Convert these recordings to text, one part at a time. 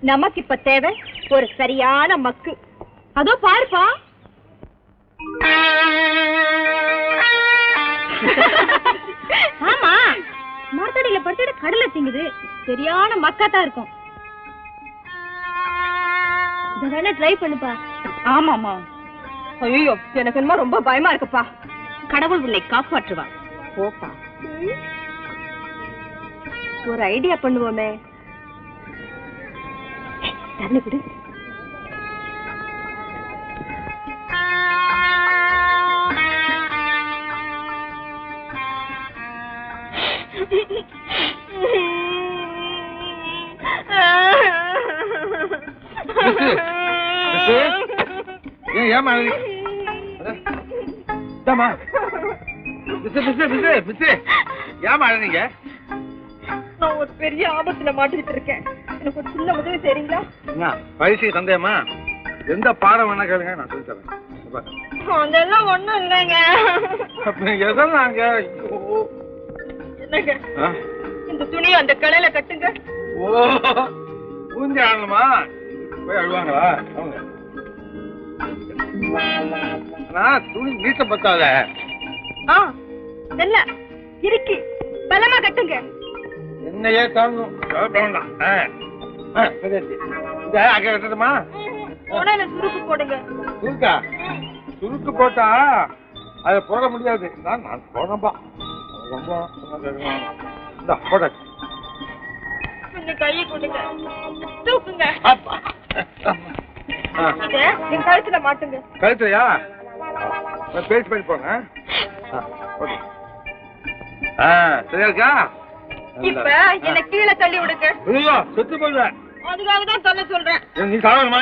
நமக்கு இப்ப தேவை ஒரு சரியான மக்கு. அதோ பாருப்பா. ஆமா, மரத்தடியில படுத்துட்டு கடலை திங்குது. சரியான மக்காத்தான் இருக்கும். இத வேணா ட்ரை பண்ணுப்பா. ஆமாமா. ஐயோ, எனக்கு என்னமோ ரொம்ப பயமா இருக்குப்பா. கடவுள் உன்னை காப்பாற்றுவா. போப்பா. ஒரு ஐடியா பண்ணுவோமே. தண்ணி குடி. நான் ஒரு பெரிய ஆபத்துல மாட்டிட்டு இருக்கேன். எனக்கு ஒரு சின்ன உதவி தெரியுங்களா? பரிசு தந்தேமா, எந்த பாடம் வேணா கேளுங்க, நான் சொல்லி தரேன். அதெல்லாம் ஒண்ணும் இல்லைங்க. எதனாங்க? என்னங்க, இந்த துணியை அந்த கலையில கட்டுங்க. ஓ, பூஞ்சி ஆடணுமா? போய் அழுவாங்களா? துணி நீட்ட பத்தாத. என்ன இருக்கு, பலமா கட்டுங்க. என்னையே தாங்கும். கட்டணுமா? சுருக்கு போடுங்க. சுருக்கா? சுருக்கு போட்டா அதை போட முடியாது. நான் போனப்பா போட கையை கொடுங்க, தூக்குங்க. கழுத்துல மாட்டுங்க. கழுத்துலையா? பேச்சு பண்ணி போங்க. சரியா இருக்கா? இப்ப என்ன கீழே தள்ளி விடுங்க. செத்து போடுவேன். அதுக்காக தான் சொல்ல சொல்றேன். நீ சாவணுமா?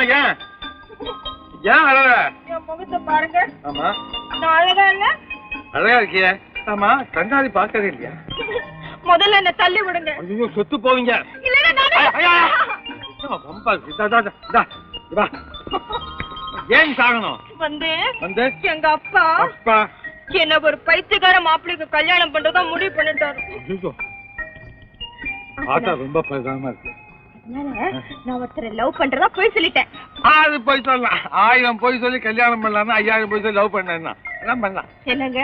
ஏன் அழக? என் முகத்தை பாருங்க. ஆமா, நான் அழகா இல்ல? அழகா இருக்கிய. ஆமா, கண்ணாடி பாக்கவே இல்லையா? முதல்ல என்ன தள்ளி விடுங்க. ஐயோ, செத்து போவீங்க. ஏன் சாகணும்? வந்து வந்து எங்க அப்பா அப்பா என்ன ஒரு பைத்தியக்கார மாப்பிள்ளைக்கு கல்யாணம் பண்றதா முடிவு பண்ணிட்டாரு. ரொம்ப பரிதாபமா இருக்கு. நான் ஒருத்தரை லவ் பண்றதா போய் சொல்லிட்டேன். அது போய் சொல்லலாம். 1000 போய் சொல்லி கல்யாணம் பண்ணலாம், 5000 போய் சொல்லி லவ் பண்ணலாம். என்னங்க,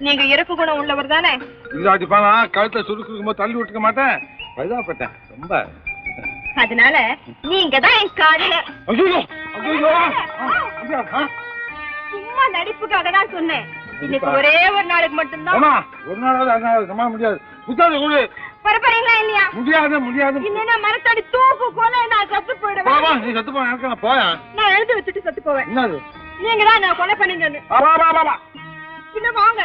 நீங்க இறக்கு குணம் உள்ளவர் தானே? இல்லாட்டி பானா கழுத்தை சுருக்கும் போது தள்ளி விட்டுக்க மாட்டேன். பரிதாபப்பட்டேன் ரொம்ப. அதனால நீங்க தான் என் காதலர். சும்மா நடிப்புக்காக தான் சொன்னேன். இன்னைக்கு ஒரே ஒரு நாளுக்கு மட்டும்தான். ஒரு நாளாவது சமாள முடியாது. புத்தாது பரப்பறீங்களா இல்லையா? முடியாது முடியாது. இல்லைன்னா மரத்தடி தூக்கு போல நான் சத்து போயிடுவேன். நீ சத்து போன எனக்கு போயா? நான் எழுதி வச்சுட்டு சத்து போவேன். என்னது? நீங்க தான் நான் கொலை பண்ணீங்கன்னு. இல்ல வாங்க.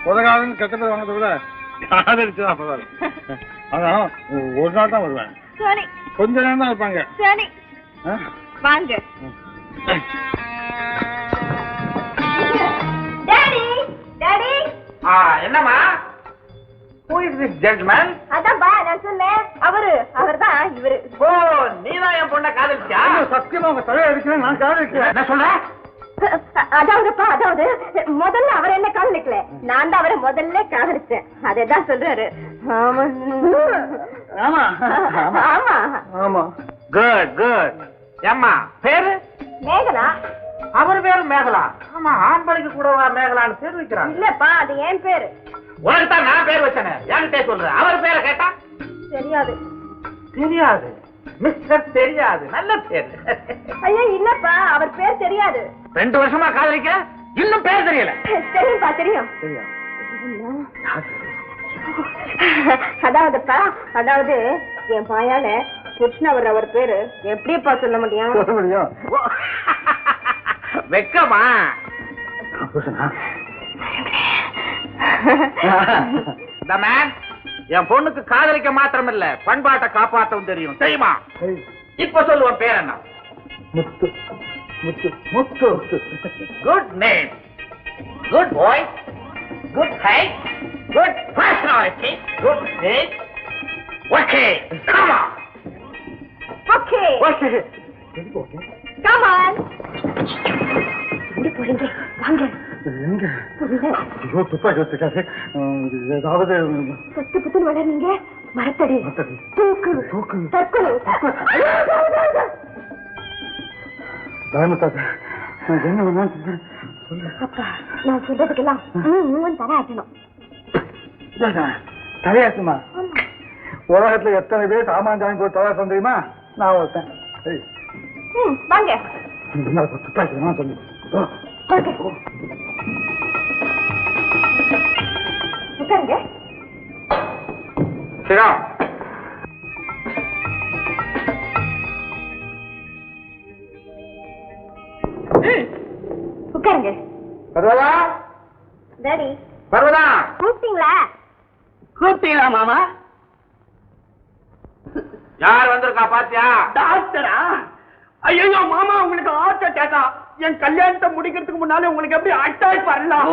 கொலைகாரன் கெட்ட பேர் வாங்கறத விட காதலிச்சுதான் பரவாயில்ல. அதான் ஒரு நாள் தான் வருவேன். சரி, கொஞ்ச நேரம் தான் இருப்பாங்க. சரி வாங்க. Daddy daddy. என்னம்மா? Who is this gentleman? அதான் பா நான் சொன்னேன். அவர்தான் இவரு. ஓ, நீதான் என் பொண்ணை காதலிச்சா? சத்தியமா உங்க தலையை அடிக்கிறேன், நான் காதலிக்கிறேன். என்ன சொல்றேன்? அதாவது முதல்ல அவர் என்ன காதலிக்கல, நான் தான் அவரை முதல்ல காதலிச்சேன். அதான் சொல்றாரு. ஆமா ஆமா ஆமா. Good good. ஏம்மா பேரு? மேகலா. அவர் பேரு மேகலா. ஆமா, ஆம்பளைக்கு கூட மேகலான்னு பேர் வைக்கிறாங்க. இல்லப்பா, அது என் பேரு. உனக்கு தான் நான் பேர் வச்சேனே, என்கிட்ட சொல்றேன். அவர் பேரை கேட்டா தெரியாது. தெரியாது? மிஸ்டர் தெரியாது, நல்ல பேர். ஐயா இல்லப்பா, அவர் பேர் தெரியாது. 2 வருஷமா காதலிக்க, இன்னும் பேர் தெரியல. தெரியும்பா, தெரியும். அதாவது என் பாயால கிருஷ்ணவர் அவர் பேரு எப்படிப்பா சொல்ல முடியும்? சொல்ல முடியும். வெக்கமா? இந்த மேன் என் பொண்ணுக்கு காதலிக்க மாத்திரம் இல்ல, பண்பாட்டை காப்பாற்றவும் தெரியும், தெரியுமா? இப்ப சொல்லுவோம் பேர் என்ன? Muthu. Muthu Muthu. Good name, good voice, good height, good personality, good face. Okay, come on. Okay okay, come on. எங்க போறீங்க? வாங்க. எங்க? ஐயோ, துப்பாக்கி வச்சுக்காரு. ஏதாவது பத்து புத்துன்னு வளர்றீங்க. மரத்தடி தூக்கு தற்கொலை. அப்பா நான் சொல்றதுக்கெல்லாம் தரையாட்டணும். தலையாட்டுமா? உலகத்துல எத்தனை பேர் சாமான் ஜாமி போய் தலையாட்டம் தெரியுமா? நான் ஒருத்தன். வாங்க சொல்லு. உட்காருங்க. உட்காருங்க. பர்வதா, டாடி பர்வதா, கூப்பிட்டீங்களா? கூப்பிட்டீங்களா மாமா? யார் வந்திருக்கா பாத்தியா? டாக்டரா? ஐயோ மாமா, உங்களுக்கு ஹார்ட் அட்டாக்கா? என் கல்யாணத்தை முடிக்கிறதுக்கு முன்னாலே உங்களுக்கு எப்படி அட்டாக் வரலாம்?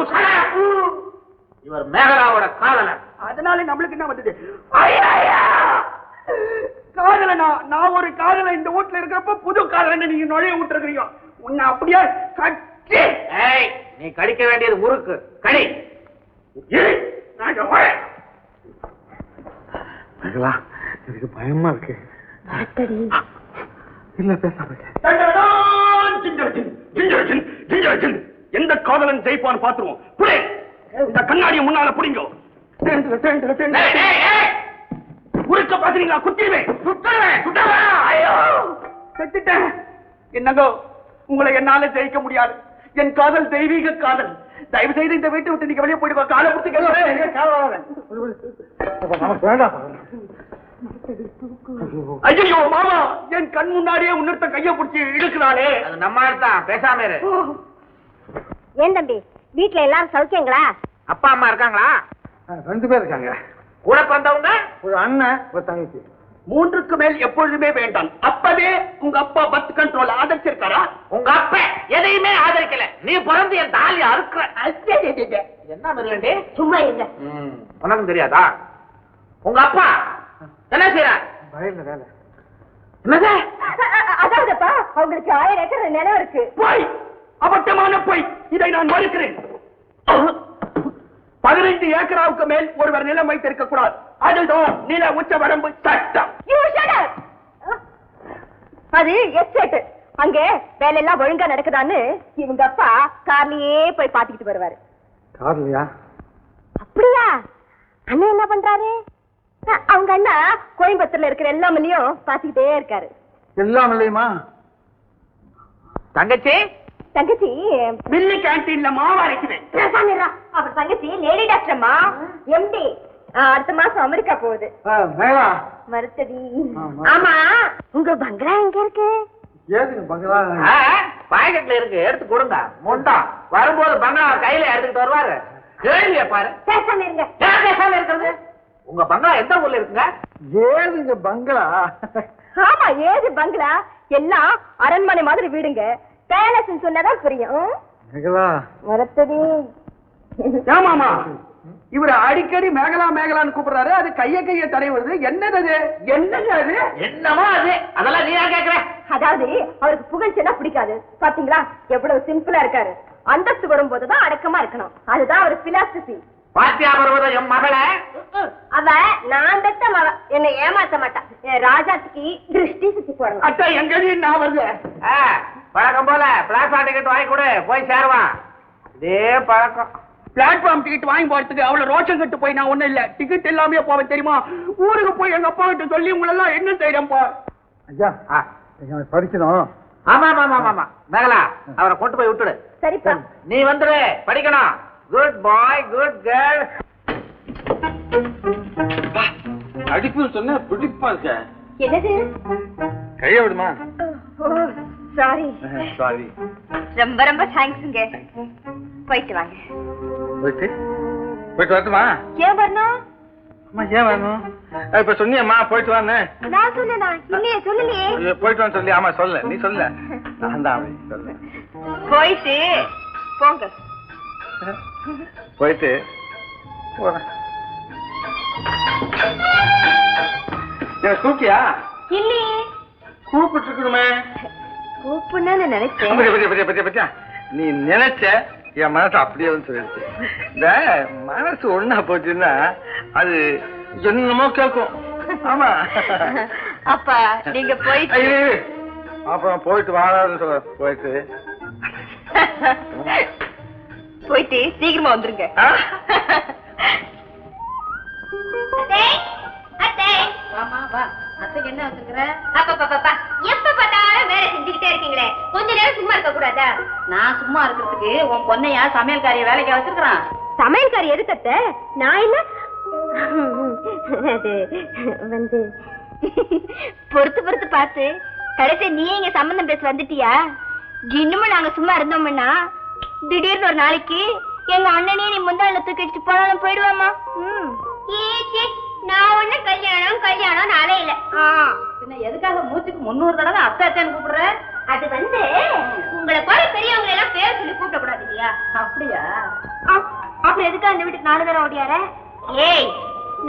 இவர் மேகலாவோட காதலன். அதனால நம்மளுக்கு என்ன வந்தது? காதலனா? நான் ஒரு காதலன் இந்த வீட்டுல இருக்கிறப்ப புது காதலன் நீங்க நுழைய விட்டுருக்கீங்க. உன்னை அப்படியே கட்டி. நீ கடிக்க வேண்டியது முறுக்கு. கடி. மேகலா, எனக்கு பயமா இருக்கு. இல்ல பேசாம எந்த காதலன் ஜெயிப்பான்னு பாத்துருவோம். இந்த கண்ணாடியை முன்னால புடிங்க. உருக்க பாத்துறீங்களா? குத்திடுவேன். செத்துட்டேன். என்னங்கோ, உங்களை என்னால ஜெயிக்க முடியாது. என் காதல் தெய்வீக காதல். தயவு செய்து இந்த வீட்டை விட்டு நீங்க வெளியே போயிடுவா. காலை பிடிச்சு ஐயோ மாமா, என் கண் முன்னாடியே உன்னொருத்த கைய பிடிச்சி இழுக்கிறாளே. அது நம்ம தான். பேசாம இரு. ஏன் தம்பி, வீட்டுல எல்லாரும் சௌக்கியங்களா? அப்பா அம்மா இருக்காங்களா? 2 பேர் இருக்காங்க. கூட பிறந்தவங்க? ஒரு அண்ணன், ஒரு தங்கச்சி. 3க்கு மேல் எப்பொழுதுமே வேண்டாம். அப்பவே உங்க அப்பா பர்த் கண்ட்ரோல் ஆதரிச்சிருக்காரா? உங்க அப்பா எதையுமே ஆதரிக்கல. நீ பிறந்து என் தாலி அறுக்கிற. என்ன மிருகண்டி? சும்மா இருங்க. உனக்கும் தெரியாதா? உங்க அப்பா என்ன செய்யறார்? வயல்ல வேலை. என்னது? அதாவதுப்பா, அவங்களுக்கு 1000 ஏக்கர் நிலம் இருக்கு. போய், அபத்தமான போய். இதை நான் மறுக்கிறேன். 15 ஏக்கராவுக்கு மேல் ஒருவர் நிலம் வைத்திருக்க கூடாது. அதுதான் நில உச்ச வரம்பு சட்டம். அது எஸ்டேட். அங்க வேலையெல்லாம் ஒழுங்கா நடக்குதான்னு இவங்க அப்பா கார்லயே போய் பாத்துக்கிட்டு வருவாரு. கார்லயா? அப்படியா? அண்ணன் என்ன பண்றாரு? அவங்க அண்ணா கோயம்புத்தூர்ல இருக்கிற எல்லா மல்லியும் பாத்துக்கிட்டே இருக்காரு. எல்லாம் இல்லையுமா? தங்கச்சி தங்கச்சி மில்லி கேண்டீன்ல மாவு அரைக்கிறேன். அவர் தங்கச்சி லேடி டாக்டர்மா, எம்டி. அடுத்த மாசம் அமெரிக்கா போகுது. மேகலா, மறுத்தடி. ஆமா, உங்க பங்களா எங்க இருக்கு? ஏதுங்க பங்களா? பாக்கெட்ல இருக்கு, எடுத்து கொடுங்க. முண்டா வரும்போது பங்களா கையில எடுத்துக்கிட்டு வருவாரு. கேள்விய பாரு. பேசாம இருங்க. பேசாம இருக்கிறது. உங்க பங்களா எந்த ஊர்ல இருக்குங்க? ஏதுங்க பங்களா? ஆமா, ஏது பங்களா? எல்லாம் அரண்மனை மாதிரி வீடுங்க. பேலஸ் சொன்னதான் புரியும். மேகலா, மறுத்தடி. ஏமாமா, இவரு அடிக்கடி மேகலா மேகலான்னு கூப்பிடுறாரு. அது கைய தடை என்னது அது? என்னங்க அது? என்னமா அது? அதெல்லாம் நீயா கேக்குற? அதாவது அவருக்கு புகழ்ச்சினா பிடிக்காது. பாத்தீங்களா எவ்வளவு சிம்பிளா இருக்காரு. அந்தஸ்து வரும்போதுதான் அடக்கமா இருக்கணும். அதுதான் ஒரு பிலாசபி. பாத்தியா பர்வதம், என் மகளை அவ நான் பெத்த மக. என்னை ஏமாத்த மாட்டான். என் ராஜாத்துக்கு திருஷ்டி சுத்தி போடணும். அட்டா எங்க நான் வருது. பழக்கம் போல பிளாட்ஃபார்ம் டிக்கெட் வாங்கி கொடு, போய் சேருவான். இதே பழக்கம். பிளாட்ஃபார்ம் டிக்கெட் வாங்கி போறதுக்கு அவ்வளவு ரோஷம் கட்டு போய் நான் ஒண்ணும் இல்ல. டிக்கெட் எல்லாமே போவேன் தெரியுமா? ஊருக்கு போய் எங்க அப்பா கிட்ட சொல்லி உங்களெல்லாம் என்ன செய்யறேன்ப்பா. ஐயா படிக்கணும். ஆமா ஆமா ஆமா மேகலா, அவரை கொண்டு போய் விட்டுடு. சரிப்பா, நீ வந்துடு, படிக்கணும். குட் பாய், குட் கேர்ள். அடிப்புன்னு சொன்ன பிடிப்பா இருக்க. என்னது? கைய விடுமா? Sorry sorry. ரொம்ப ரொம்ப தேங்க்ஸ்ங்க. போயிட்டு வாங்க. போயிட்டு வரட்டுமா? ஏன் வரணும்? அம்மா ஏன் வரணும்? இப்ப சொன்னியம்மா போயிட்டு வான்னு. நான் சொன்னா இல்லையே, சொல்லலையே. போயிட்டு வான்னு சொல்லி. ஆமா சொல்ல, நீ சொல்ல. நான் தான் சொல்ல. போயிட்டு போங்க. போயிட்டு போறேன். கூப்பிட்டியா? இல்லையே. கூப்பிட்டு இருக்கணுமே. கூப்பிடணும்னு நினைச்சேன். நீ நினைச்ச என் மனசு அப்படியே வந்து சொல்லிடுச்சு. இந்த மனசு ஒண்ணா போச்சுன்னா அது என்னமோ கேட்கும். ஆமா. அப்பா நீங்க போயிட்டு அப்புறம் போயிட்டு வாழான்னு சொல்ல போயிட்டு போயிட்டு சீக்கிரமா வந்துருங்க. என்ன வச்சுக்கிற? எப்ப பார்த்தாலும் வேலை செஞ்சுக்கிட்டே இருக்கீங்களே, கொஞ்ச நேரம் சும்மா இருக்க கூடாதா? நான் சும்மா இருக்கிறதுக்கு உன் பொண்ணையா சமையல்காரிய வேலைக்கு வச்சிருக்கான். சமையல்காரி எதுக்கத்த? நான் என்ன அது வந்து பொறுத்து பொறுத்து பார்த்து கடைசி நீ எங்க சம்பந்தம் பேச வந்துட்டியா? இன்னுமும் நாங்க சும்மா இருந்தோம்னா திடீர்னு ஒரு நாளைக்கு எங்க அண்ணனே நீ முந்தாள தூக்கிட்டு போனாலும் போயிடுவாமா? நான் ஒண்ணு கல்யாணம் நாளே இல்ல. பின்ன எதுக்காக மூச்சுக்கு 300 தடவை அத்தை அத்தைன்னு கூப்பிடுற? அது வந்து உங்களை போல பெரியவங்களை எல்லாம் பேர் சொல்லி கூப்பிட கூடாது இல்லையா? அப்படியா? அப்புறம் எதுக்காக இந்த வீட்டுக்கு 4 தடவை ஓடியார? ஏய்,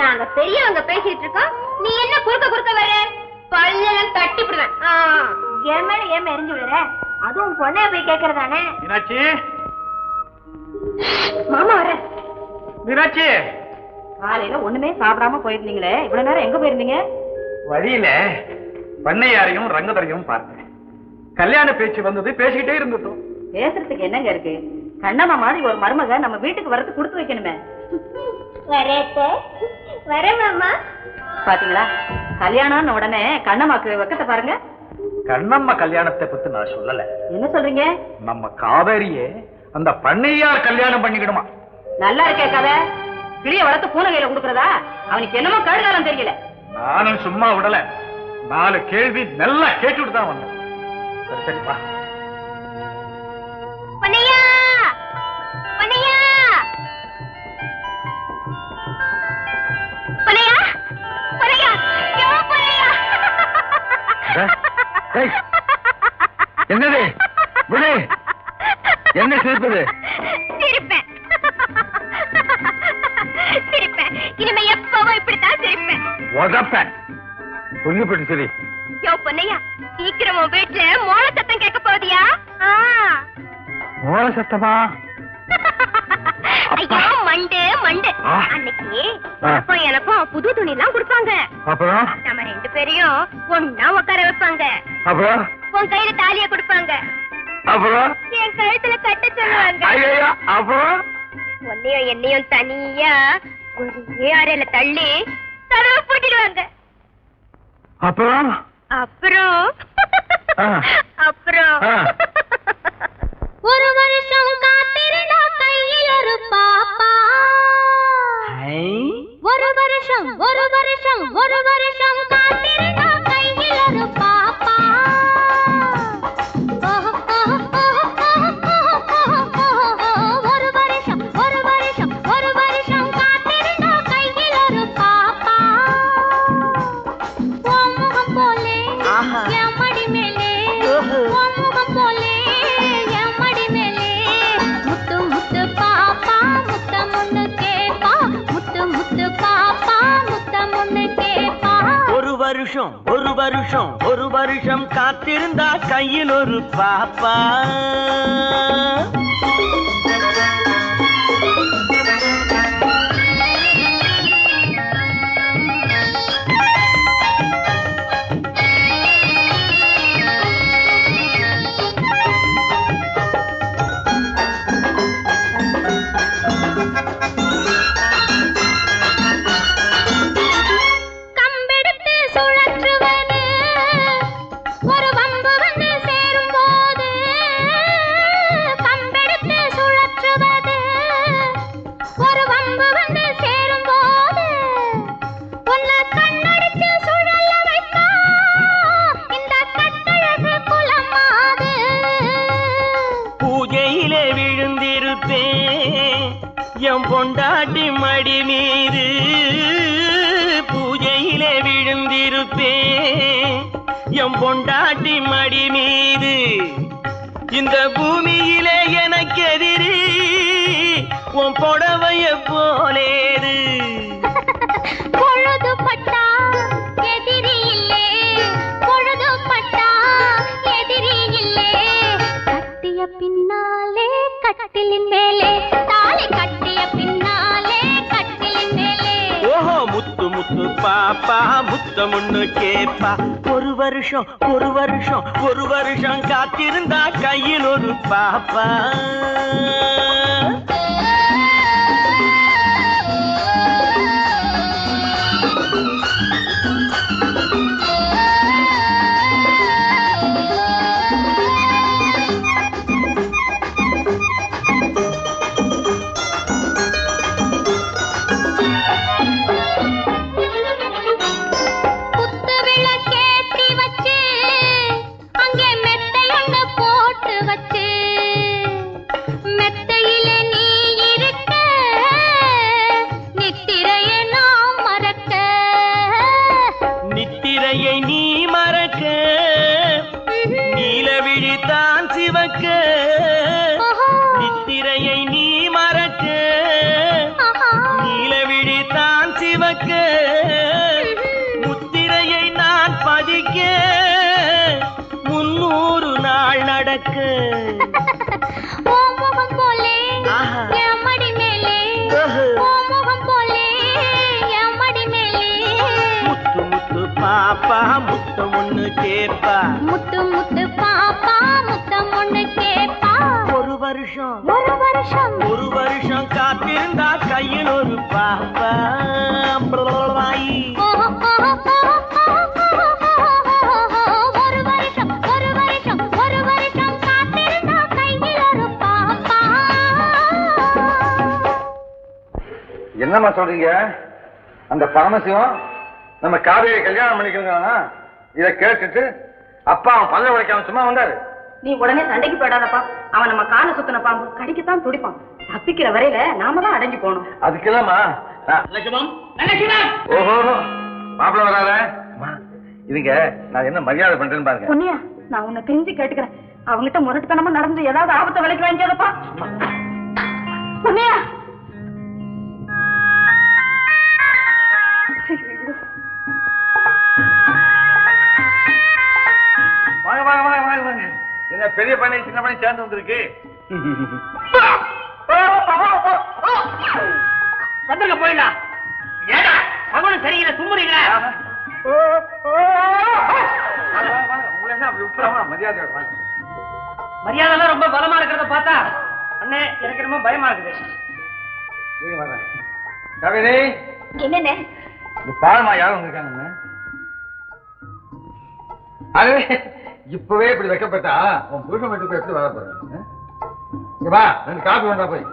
நாங்க பெரியவங்க பேசிட்டு இருக்கோம், நீ என்ன குறுக்க வர? பல்லெல்லாம் தட்டி விடுவேன். என் மேல ஏன் எரிஞ்சு விடுற? அதுவும் பொண்ணை போய் கேக்குறதானே? மீனாட்சி, மாமா வர. மீனாட்சி, காலையில ஒண்ணுமே சாப்பிடாம போயிருந்தீங்களே, இவ்வளவு நேரம் எங்க போயிருந்தீங்க? வழியில பண்ணையாரையும் ரங்கதரையும் பார்த்தேன். கல்யாண பேச்சு வந்தது, பேசிக்கிட்டே இருந்துட்டோம். பேசுறதுக்கு என்னங்க இருக்கு? கண்ணம்மா மாதிரி ஒரு மருமக நம்ம வீட்டுக்கு வரது கொடுத்து வைக்கணுமே. வர மாமா. பாத்தீங்களா, கல்யாணம் உடனே கண்ணம்மாக்கு வெக்கத்தை பாருங்க. கண்ணம்மா கல்யாணத்தை பத்தி நான் சொல்லல. என்ன சொல்றீங்க? நம்ம காவேரியே அந்த பண்ணையார் கல்யாணம் பண்ணிக்கிடுமா. நல்லா இருக்கே கதை. கிளிய வளர்த்து பூனை கையில கொடுக்கறதா? அவனுக்கு என்னமோ கடுகாலம் தெரியல. நானும் சும்மா விடல, 4 கேள்வி நல்லா கேட்டுட்டு தான் வந்தேன். சரி சரி வா. பொன்னையா, பொன்னையா, பொன்னையா, பொன்னையா, யோ பொன்னையா. என்னது விடு, என்ன சிரிப்பது? சிரிப்பேன் சிரிப்பேன், இனிமே எப்பவும் இப்படித்தான் சிரிப்பேன். உதப்பேன் சொல்லிப்பட்டு சரி. யோ பொன்னையா, சீக்கிரம் உன் வீட்டுல மோள சத்தம் கேட்க போதியா? மோள சத்தமா? ஐயோ மண்டு மண்டு. அன்னைக்கு உனக்கும் எனக்கும் புது துணி எல்லாம் கொடுப்பாங்க. அப்புறம் நம்ம 2 பேரையும் ஒன்னா உட்கார வைப்பாங்க. அப்புறம் உன் கையில தாலிய கொடுப்பாங்க. அப்புறம் என் கழுத்துல கட்ட சொல்லுவாங்க. அப்புறம் உன்னையும் என்னையும் தனியா ஒரே அறையில தள்ளி கதவை பூட்டிடுவாங்க. அப்புறம் அப்புறம் அப்புறம் ஒரு வருஷம் காத்திருந்தா கையில் ஒரு பாப்பா. ஒரு வருஷம் காத்திருந்தா கையில் ஒரு பாப்பா. ஒரு வருஷம் காத்திருந்தா கையில் ஒரு பாப்பா. உன் முகம் போலே என் மடி மேலே, உன் முகம் போலே என் மடி மேலே முத்து முத்து பாப்பா முத்தம் ஒண்ணு கேப்பா. முத்து முத்து பாப்பா முத்தம் ஒண்ணு கேப்பா. ஒரு வருஷம் காத்திருந்தா கையில் ஒரு பாப்பா. பொண்டாட்டி மடி மீது பூஜையிலே விழுந்திருப்பேன். எம் பொண்டாட்டி மடி மீது இந்த பூமியிலே எனக்கு எதிரி உன் புடவைய போலேது. பொழுது பட்டா எதிரி இல்லே, பொழுது பட்டா எதிரி இல்லே. கட்டிய பின்னாலே கட்டிலின் மேலே, தாலி கட்டிய பின்னாலே கட்டிலின் மேலே. ஓஹோ முத்து முத்து பா பாப்பா முத்தம் ஒண்ணு கேப்பா ஒரு வருஷம் காத்திருந்தா கையில் ஒரு பாப்பா நித்திரையை நீ மறக்க நீலவிழி தான் சிவக்க முத்திரையை நான் பதிக்க 300 நாள் நடக்க முகம் போலே எம்மடி மேலே முகம் போலே எம்மடி மேலே முத்து முத்து பாப்பா முத்தம் ஒண்ணு கேப்பா முத்து முத்து பாப்பா முத்தம் ஒண்ணு கேப்பா ஒரு வருஷம் காத்திருந்தா கையில் ஒரு பாப்பா ஒரு வருஷம் காத்திருந்தா கையில் ஒரு பாப்பா. என்னம்மா சொல்றீங்க? அந்த பரமசிவம் நம்ம காவேரி கல்யாணம் பண்ணிக்கிறானா? இதை கேட்டுட்டு அப்பா அவன் பல்ல உடைக்காம சும்மா வந்தாரு. நீ உடனே சண்டைக்கு போயிடாதப்பா. அவன் நம்ம காலை சுத்தின பாம்பு கடிக்கத்தான் துடிப்பான். தப்பிக்கிற வரையில நாம தான் அடைஞ்சு போகணும். அதுக்கு இல்லம்மா. ஓஹோ மாப்பிள்ள வராத. இதுங்க நான் என்ன மரியாதை பண்றேன்னு பாருங்க. பொன்னியா, நான் உன்னை தெரிஞ்சு கேட்டுக்கிறேன். அவங்கிட்ட முரட்டுத்தனமா நடந்து ஏதாவது ஆபத்தை விலைக்கு வாங்கிக்காதப்பா. பொன்னியா, வாங்க வாங்க வாங்க வாங்க வாங்க. என்ன பெரிய பண்ணை சின்ன பண்ணை சேர்ந்து வந்திருக்கு. வந்துருங்க போயிடலாம். ஏடா மகனும் சரியில்லை தும்முறீங்களா? மரியாதை ரொம்ப பலமா இருக்கிறத பார்த்தா அண்ணே எனக்கு ரொம்ப பயமா இருக்குது. கவிதை என்னென்ன பாருமா யாரும் வந்திருக்காங்க. அது இப்பவே இப்படி வைக்கப்பட்டா உன் புருஷன் வீட்டுக்கு எப்படி வர போறேன்? 2 காப்பி வேண்டா போய்.